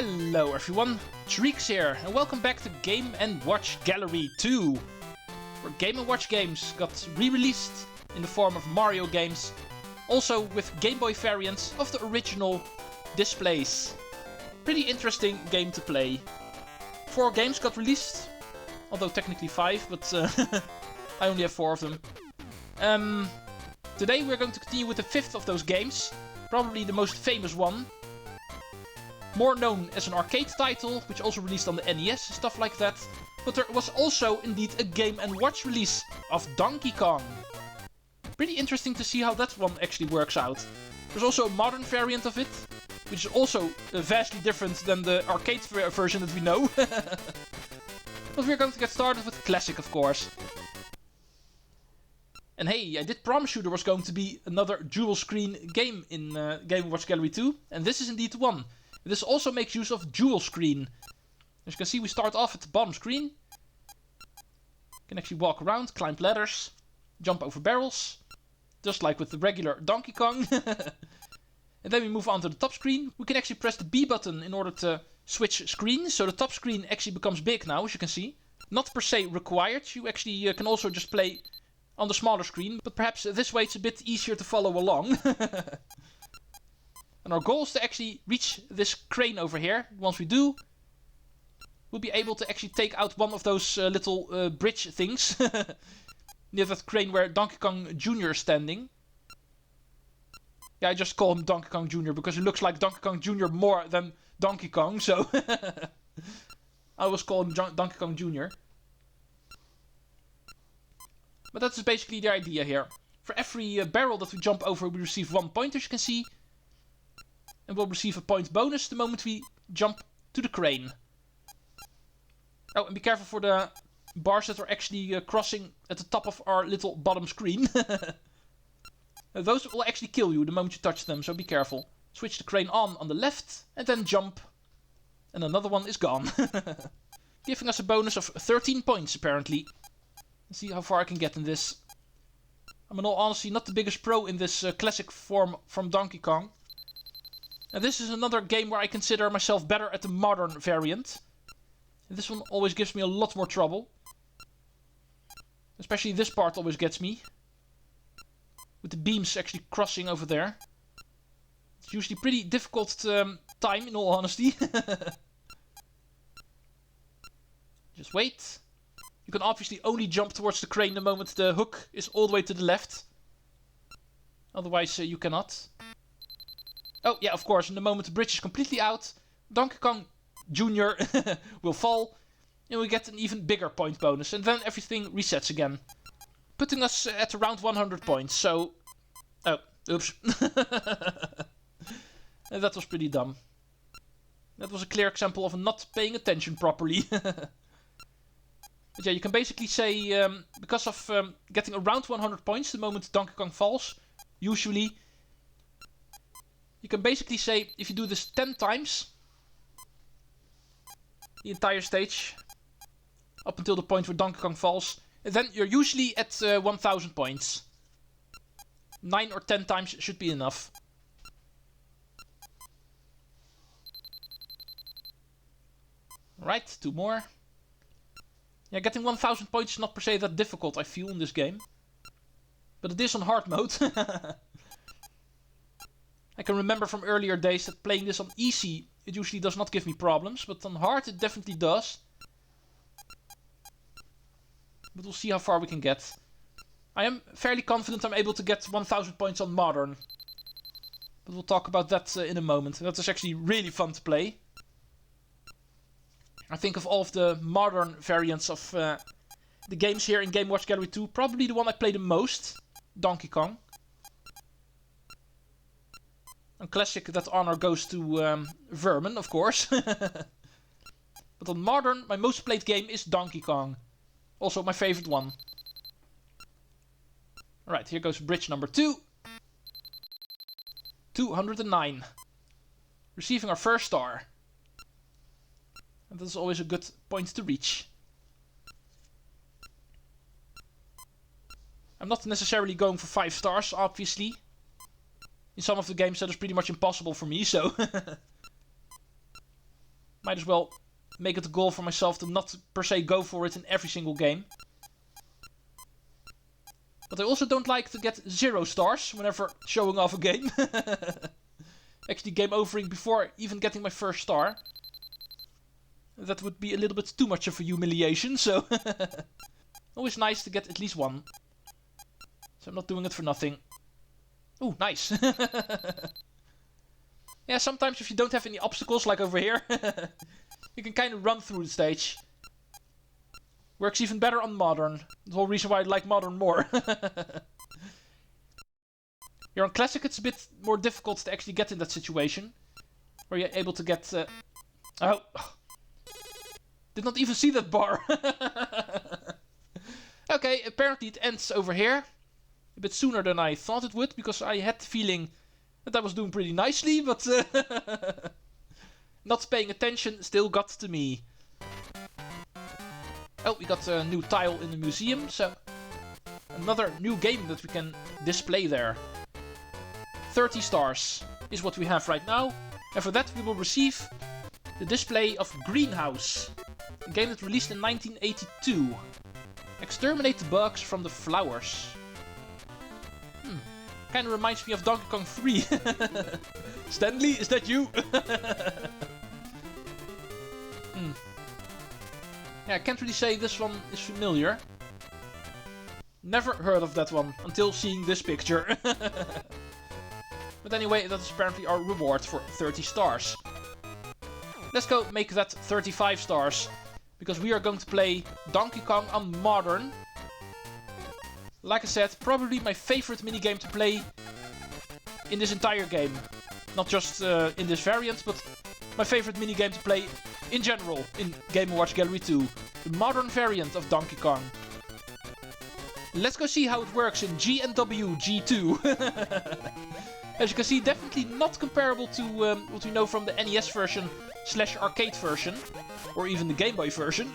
Hello everyone, Treecks here, and welcome back to Game & Watch Gallery 2, where Game & Watch games got re-released in the form of Mario games, also with Game Boy variants of the original displays. Pretty interesting game to play. 4 games got released, although technically 5, but I only have 4 of them. Today we're going to continue with the 5th of those games, probably the most famous one. More known as an arcade title, which also released on the NES, stuff like that. But there was also indeed a Game & Watch release of Donkey Kong. Pretty interesting to see how that one actually works out. There's also a modern variant of it, which is also vastly different than the arcade version that we know. But we're going to get started with the classic, of course. And hey, I did promise you there was going to be another dual screen game in Game & Watch Gallery 2, and this is indeed the one. This also makes use of dual screen. As you can see, we start off at the bottom screen. You can actually walk around, climb ladders, jump over barrels, just like with the regular Donkey Kong. And then we move on to the top screen. We can actually press the B button in order to switch screens, so the top screen actually becomes big now, as you can see. Not per se required, you actually can also just play on the smaller screen, but perhaps this way it's a bit easier to follow along. And our goal is to actually reach this crane over here. Once we do, we'll be able to actually take out one of those little bridge things near that crane where Donkey Kong Jr. is standing. Yeah, I just call him Donkey Kong Jr. because he looks like Donkey Kong Jr. more than Donkey Kong, so I always call him Donkey Kong Jr. But that's basically the idea here. For every barrel that we jump over, we receive 1 point, as you can see. And we'll receive a point bonus the moment we jump to the crane. Oh, and be careful for the bars that are actually crossing at the top of our little bottom screen. Those will actually kill you the moment you touch them, so be careful. Switch the crane on the left, and then jump. And another one is gone. Giving us a bonus of 13 points, apparently. Let's see how far I can get in this. I'm in all honesty not the biggest pro in this classic form from Donkey Kong. And this is another game where I consider myself better at the modern variant. And this one always gives me a lot more trouble. Especially this part always gets me. With the beams actually crossing over there. It's usually pretty difficult time, in all honesty. Just wait. You can obviously only jump towards the crane the moment the hook is all the way to the left. Otherwise you cannot. Oh, yeah, of course, in the moment the bridge is completely out, Donkey Kong Jr. will fall, and we get an even bigger point bonus, and then everything resets again. Putting us at around 100 points, so... Oh, oops. That was pretty dumb. That was a clear example of not paying attention properly. But yeah, you can basically say, because of getting around 100 points the moment Donkey Kong falls, usually... You can basically say, if you do this 10 times, the entire stage, up until the point where Donkey Kong falls, then you're usually at 1000 points. 9 or 10 times should be enough. Right, 2 more. Yeah, getting 1000 points is not per se that difficult, I feel, in this game. But it is on hard mode. I can remember from earlier days that playing this on easy, it usually does not give me problems, but on hard it definitely does. But we'll see how far we can get. I am fairly confident I'm able to get 1000 points on modern. But we'll talk about that in a moment. That is actually really fun to play. I think of all of the modern variants of the games here in Game & Watch Gallery 2, probably the one I play the most, Donkey Kong. On classic, that honor goes to Vermin, of course. But on modern, my most played game is Donkey Kong. Also my favorite one. Alright, here goes bridge number 2. 209. Receiving our first star. And that's always a good point to reach. I'm not necessarily going for 5 stars, obviously. In some of the games that is pretty much impossible for me, so... Might as well make it a goal for myself to not per se go for it in every single game. But I also don't like to get 0 stars whenever showing off a game. Actually game overing before even getting my first star. That would be a little bit too much of a humiliation, so... Always nice to get at least 1. So I'm not doing it for nothing. Ooh, nice. Yeah, sometimes if you don't have any obstacles, like over here, you can kind of run through the stage. Works even better on Modern. The whole reason why I like Modern more. Here on Classic it's a bit more difficult to actually get in that situation. Where you're able to get... Oh! Did not even see that bar! Okay, apparently it ends over here. A bit sooner than I thought it would, because I had the feeling that I was doing pretty nicely, but... not paying attention still got to me. Oh, we got a new tile in the museum, so... Another new game that we can display there. 30 stars is what we have right now. And for that we will receive the display of Greenhouse. A game that released in 1982. Exterminate the bugs from the flowers. Kinda reminds me of Donkey Kong 3. Stanley, is that you? Yeah, I can't really say this one is familiar. Never heard of that one until seeing this picture. But anyway, that is apparently our reward for 30 stars. Let's go make that 35 stars. Because we are going to play Donkey Kong on Modern. Like I said, probably my favorite minigame to play in this entire game. Not just in this variant, but my favorite minigame to play in general in Game & Watch Gallery 2. The modern variant of Donkey Kong. Let's go see how it works in G&W G2. As you can see, definitely not comparable to what we know from the NES version / arcade version. Or even the Game Boy version.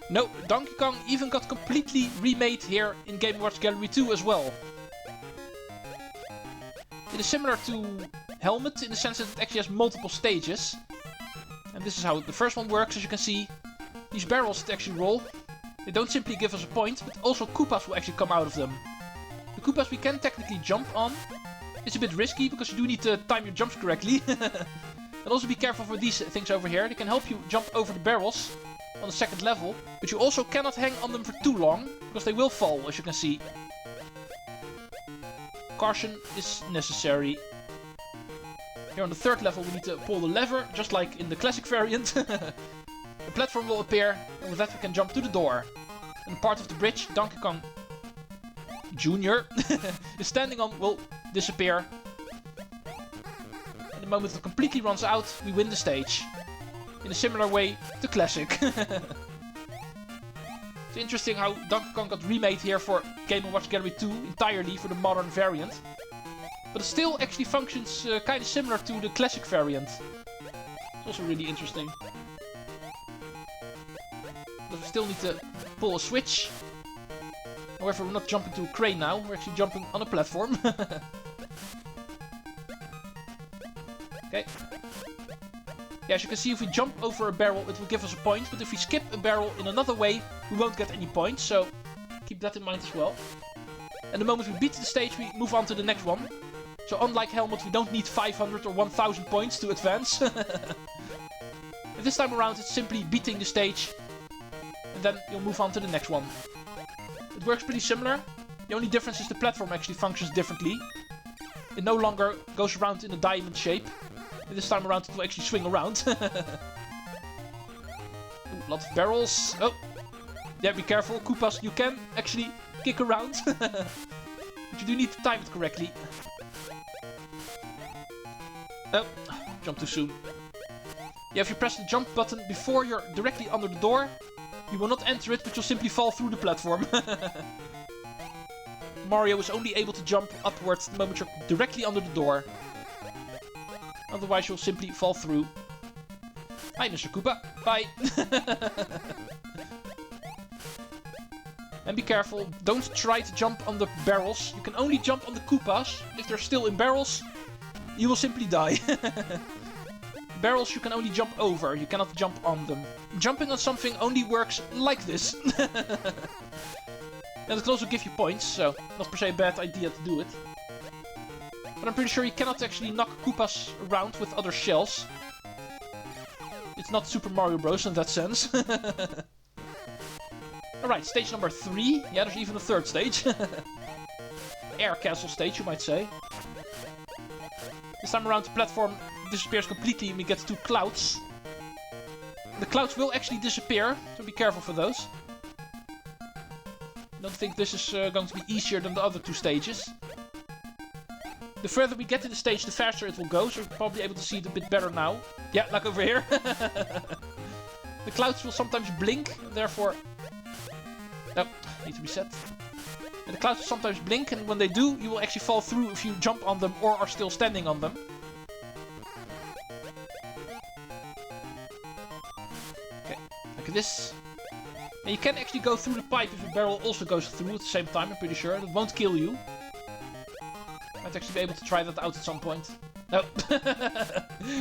No, Donkey Kong even got completely remade here in Game & Watch Gallery 2 as well. It is similar to Helmet in the sense that it actually has multiple stages. And this is how the first one works, as you can see. These barrels that actually roll, they don't simply give us a point, but also Koopas will actually come out of them. The Koopas we can technically jump on. It's a bit risky, because you do need to time your jumps correctly. And also be careful for these things over here. They can help you jump over the barrels on the second level. But you also cannot hang on them for too long, because they will fall, as you can see. Caution is necessary. Here on the third level we need to pull the lever, just like in the classic variant. The platform will appear, and with that we can jump to the door. And part of the bridge Donkey Kong Jr. is standing on will disappear. And the moment it completely runs out, we win the stage. In a similar way to classic. It's interesting how Donkey Kong got remade here for Game & Watch Gallery 2 entirely for the modern variant. But it still actually functions kind of similar to the classic variant. It's also really interesting. But we still need to pull a switch. However, we're not jumping to a crane now, we're actually jumping on a platform. Okay. Yeah, as you can see, if we jump over a barrel, it will give us a point. But if we skip a barrel in another way, we won't get any points. So, keep that in mind as well. And the moment we beat the stage, we move on to the next one. So, unlike Helmet, we don't need 500 or 1000 points to advance. And this time around, it's simply beating the stage. And then you'll move on to the next one. It works pretty similar. The only difference is the platform actually functions differently. It no longer goes around in a diamond shape. This time around it will actually swing around. Ooh, lots of barrels. Oh, yeah, be careful. Koopas, you can actually kick around. But you do need to time it correctly. Oh, jump too soon. Yeah, if you press the jump button before you're directly under the door, you will not enter it, but you'll simply fall through the platform. Mario is only able to jump upwards the moment you're directly under the door. Otherwise, you'll simply fall through. Hi, Mr. Koopa. Bye. And be careful. Don't try to jump on the barrels. You can only jump on the Koopas. If they're still in barrels, you will simply die. Barrels you can only jump over, you cannot jump on them. Jumping on something only works like this. And it can also give you points, so not per se a bad idea to do it. But I'm pretty sure you cannot actually knock Koopas around with other shells. It's not Super Mario Bros. In that sense. Alright, stage number 3. Yeah, there's even a third stage. Air castle stage, you might say. This time around the platform disappears completely and we get 2 clouds. The clouds will actually disappear, so be careful for those. I don't think this is going to be easier than the other 2 stages. The further we get in the stage, the faster it will go, so you're probably able to see it a bit better now. Yeah, like over here. The clouds will sometimes blink, therefore... Oh, need to reset. And the clouds will sometimes blink, and when they do, you will actually fall through if you jump on them or are still standing on them. Okay, like this. And you can actually go through the pipe if your barrel also goes through at the same time, I'm pretty sure. It won't kill you. Might actually be able to try that out at some point. No.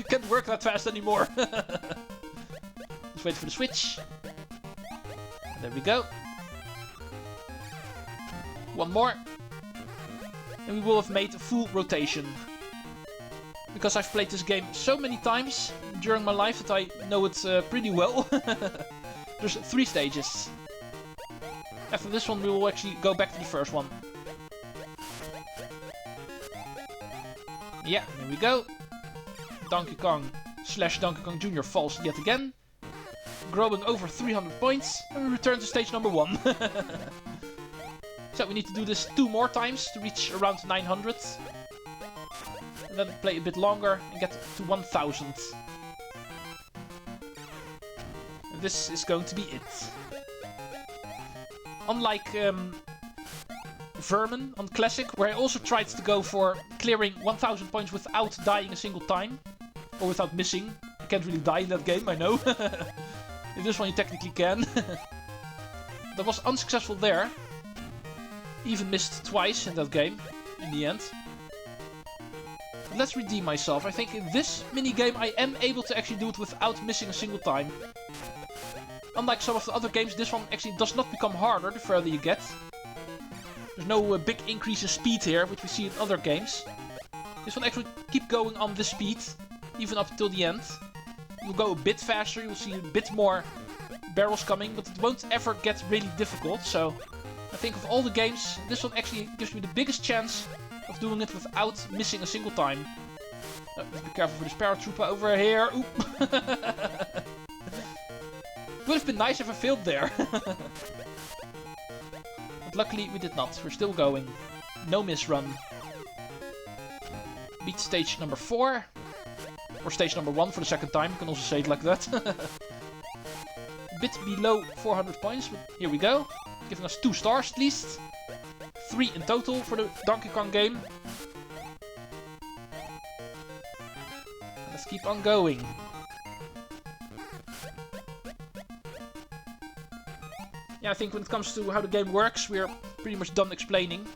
Can't work that fast anymore. Let's wait for the switch. And there we go. One more. And we will have made a full rotation. Because I've played this game so many times during my life that I know it pretty well. There's 3 stages. After this one we will actually go back to the first one. Yeah, here we go. Donkey Kong / Donkey Kong Jr. falls yet again. Growing over 300 points. And we return to stage number 1. So we need to do this 2 more times to reach around 900. And then play a bit longer and get to 1000. And this is going to be it. Unlike Vermin on Classic, where I also tried to go for clearing 1000 points without dying a single time. Or without missing. You can't really die in that game, I know. In this one you technically can. That was unsuccessful there. Even missed twice in that game, in the end. But let's redeem myself. I think in this minigame I am able to actually do it without missing a single time. Unlike some of the other games, this one actually does not become harder the further you get. There's no big increase in speed here, which we see in other games. This one actually keep going on this speed, even up till the end. You'll go a bit faster, you'll see a bit more barrels coming, but it won't ever get really difficult, so... I think of all the games, this one actually gives me the biggest chance of doing it without missing a single time. Let's be careful for this paratrooper over here. Oop. Would have been nice if I failed there. But luckily we did not. We're still going. No miss run. Beat stage number 4. Or stage number 1 for the second time. You can also say it like that. A bit below 400 points, but here we go. Giving us 2 stars at least. 3 in total for the Donkey Kong game. Let's keep on going. Yeah, I think when it comes to how the game works, we're pretty much done explaining.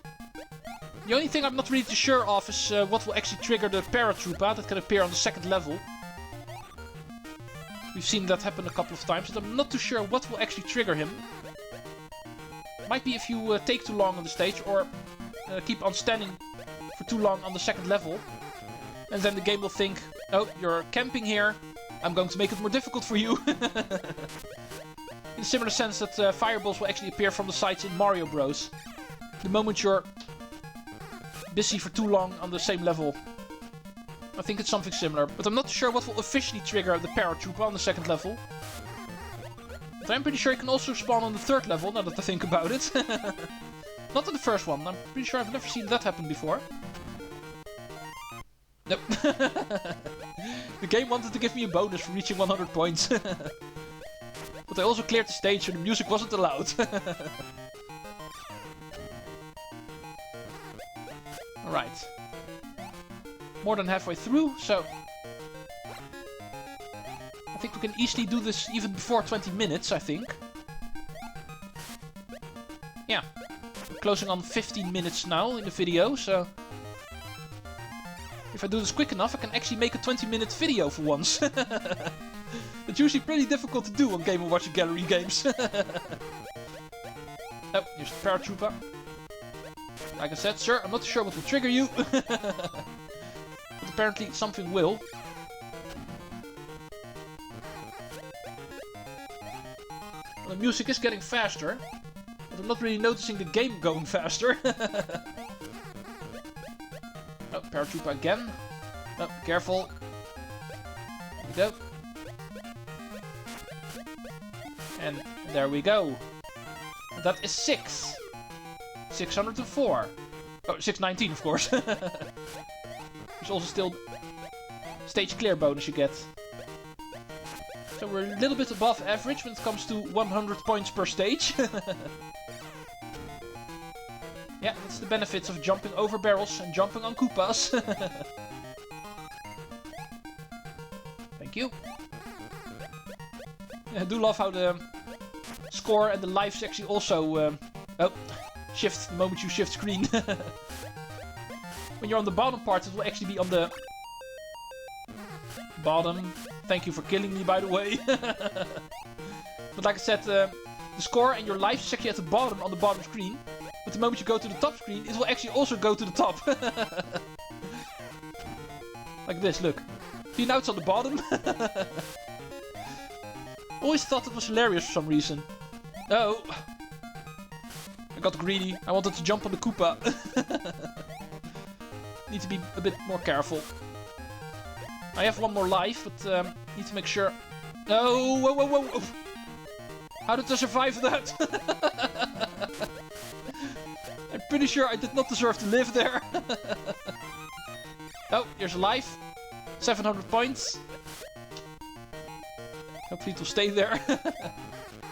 The only thing I'm not really too sure of is what will actually trigger the paratrooper that can appear on the 2nd level. We've seen that happen a couple of times, but I'm not too sure what will actually trigger him. Might be if you take too long on the stage, or keep on standing for too long on the 2nd level. And then the game will think, oh, you're camping here, I'm going to make it more difficult for you. In a similar sense that fireballs will actually appear from the sides in Mario Bros. The moment you're busy for too long on the same level. I think it's something similar, but I'm not sure what will officially trigger the paratrooper on the 2nd level. But I'm pretty sure it can also spawn on the 3rd level, now that I think about it. Not on the first one, I'm pretty sure I've never seen that happen before. Nope. The game wanted to give me a bonus for reaching 100 points. But I also cleared the stage so the music wasn't allowed. Alright. More than halfway through, so... I think we can easily do this even before 20 minutes, I think. Yeah. We're closing on 15 minutes now in the video, so... If I do this quick enough, I can actually make a 20-minute video for once. It's usually pretty difficult to do on Game & Watch Gallery games. Oh, here's the paratrooper. Like I said, sir, I'm not sure what will trigger you. But apparently something will. Well, the music is getting faster. But I'm not really noticing the game going faster. Oh, paratrooper again. Oh, careful. There we go. And there we go. And that is 6. 604. Oh, 619 of course. There's also still stage clear bonus you get. So we're a little bit above average when it comes to 100 points per stage. Yeah, that's the benefits of jumping over barrels and jumping on Koopas. Thank you. Yeah, I do love how the score and the lives actually also... oh, shift the moment you shift screen. When you're on the bottom part, it will actually be on the bottom. Thank you for killing me, by the way. But like I said, the score and your lives is actually at the bottom on the bottom screen. But the moment you go to the top screen, it will actually also go to the top. Like this, look. See, now it's on the bottom. Always thought it was hilarious for some reason. Oh. I got greedy. I wanted to jump on the Koopa. Need to be a bit more careful. I have one more life, but need to make sure... No! Whoa, whoa, whoa, whoa! How did I survive that? I'm pretty sure I did not deserve to live there. Oh, here's a life. 700 points. Hopefully it will stay there.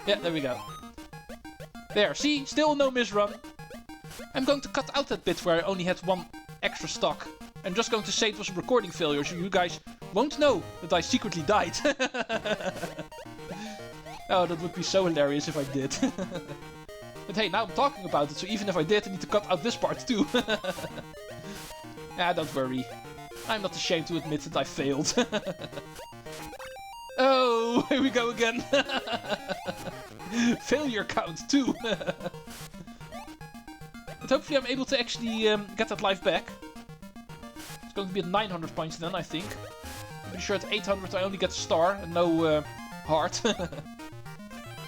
Yeah, there we go. There, see? Still no misrun. I'm going to cut out that bit where I only had one extra stock. I'm just going to say it was a recording failure, so you guys won't know that I secretly died. Oh, that would be so hilarious if I did. But hey, now I'm talking about it, so even if I did, I need to cut out this part too. Ah, don't worry. I'm not ashamed to admit that I failed. Oh, here we go again. Failure count 2. But hopefully I'm able to actually get that life back. It's going to be at 900 points then, I think. I'm pretty sure at 800 I only get a star and no heart.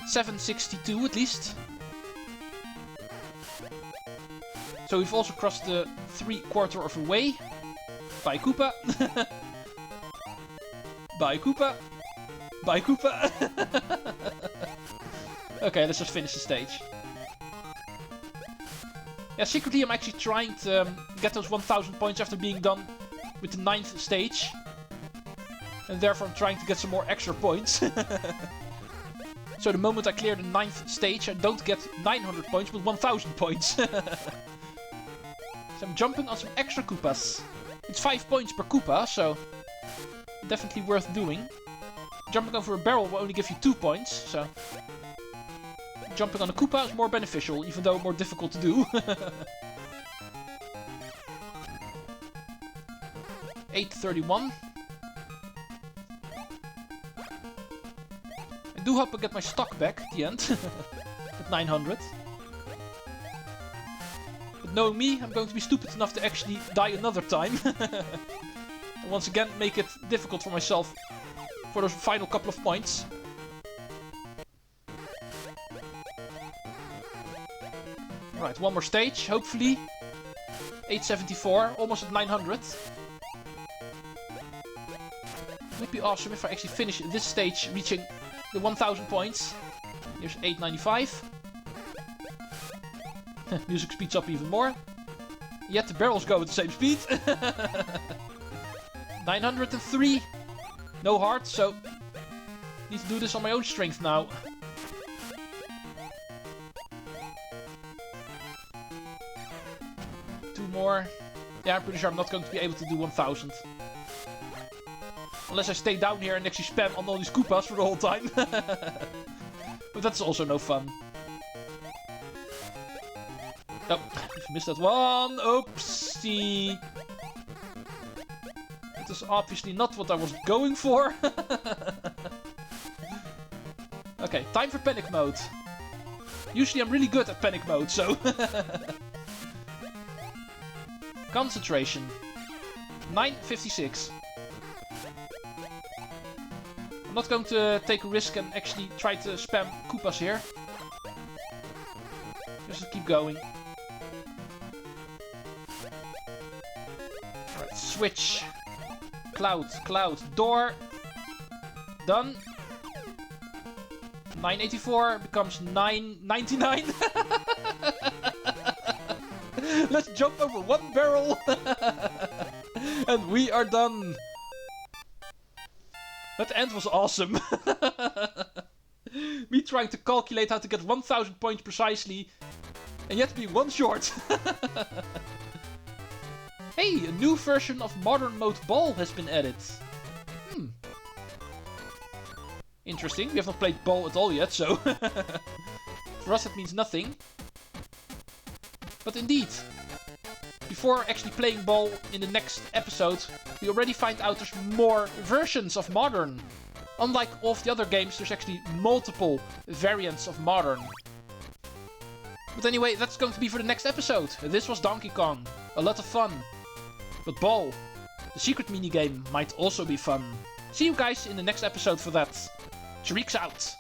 762 at least. So we've also crossed the 3/4 of a way. Bye Koopa. Bye Koopa. Bye Koopa. Okay, let's just finish the stage. Yeah, secretly I'm actually trying to get those 1000 points after being done with the 9th stage. And therefore I'm trying to get some more extra points. So the moment I clear the 9th stage, I don't get 900 points, but 1000 points. So I'm jumping on some extra Koopas. It's 5 points per Koopa, so definitely worth doing. Jumping over a barrel will only give you 2 points, so jumping on a Koopa is more beneficial, even though more difficult to do. 831. I do hope I get my stock back at the end. At 900. But knowing me, I'm going to be stupid enough to actually die another time. And once again make it difficult for myself for those final couple of points. Right, one more stage, hopefully. 874, almost at 900. It would be awesome if I actually finish this stage reaching the 1000 points. Here's 895. Music speeds up even more. Yet the barrels go at the same speed. 903. No heart, so need to do this on my own strength now. Two more. Yeah, I'm pretty sure I'm not going to be able to do 1000. Unless I stay down here and actually spam on all these Koopas for the whole time. But that's also no fun. Oh, I've missed that one. Oopsie. That is obviously not what I was going for. Okay, time for panic mode. Usually I'm really good at panic mode, so... Concentration. 9:56. I'm not going to take a risk and actually try to spam Koopas here. Just keep going. Alright, switch. Cloud, door. Done. 984 becomes 999. Let's jump over one barrel. And we are done. That end was awesome. Me trying to calculate how to get 1000 points precisely and yet be one short. Hey, a new version of Modern Mode Ball has been added. Interesting, we have not played Ball at all yet, so... For us it means nothing. But indeed, before actually playing Ball in the next episode, we already find out there's more versions of Modern. Unlike all of the other games, there's actually multiple variants of Modern. But anyway, that's going to be for the next episode. This was Donkey Kong. A lot of fun. But Ball, the secret minigame, might also be fun. See you guys in the next episode for that. Treecks out.